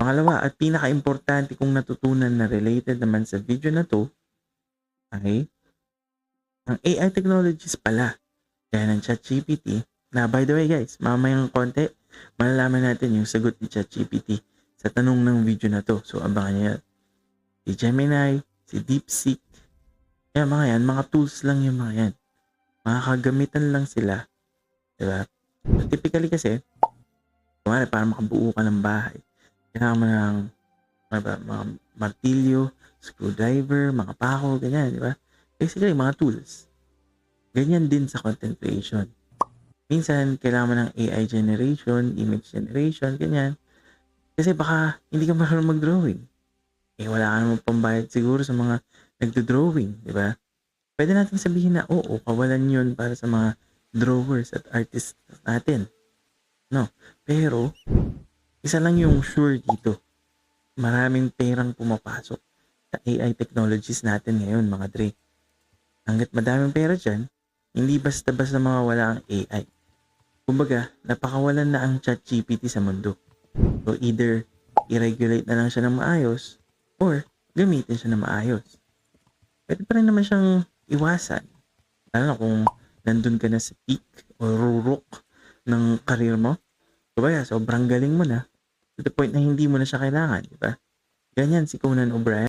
Pangalawa at pinaka-importante kong natutunan na related naman sa video na to ay ang AI technologies pala, gaya ng ChatGPT, na by the way guys, mamayang konti, malalaman natin yung sagot ni ChatGPT sa tanong ng video na to. So abangan nyo yan. Si Gemini, si DeepSeek, yan mga yan, mga tools lang yung mga yan. Mga kagamitan lang sila. Diba? So typically kasi, kumari para makabuo ka ng bahay, kailangan mo ng mga martilyo, screwdriver, mga pako, ganyan, di ba? Basically, mga tools. Ganyan din sa content creation. Minsan, kailangan mo ng AI generation, image generation, ganyan. Kasi baka hindi ka marunong mag-drawing. Wala ka namang pambayad siguro sa mga nagdo-drawing, di ba? Pwede natin sabihin na, oo, kawalan yun para sa mga drawers at artists natin. No? Pero, isa lang yung sure dito. Maraming perang pumapasok sa AI technologies natin ngayon, mga Dre. Hanggat madaming pera dyan, hindi basta-basta mawawala ang AI. Kumbaga, napakawalan na ang ChatGPT sa mundo. So either i-regulate na lang siya ng maayos or gamitin siya ng maayos. Pwede pa rin naman siyang iwasan. Lalo na kung nandun ka na sa peak o rurok ng karir mo. Kaya sobrang galing mo na to the point na hindi mo na siya kailangan, di ba? Ganyan si Conan O'Brien.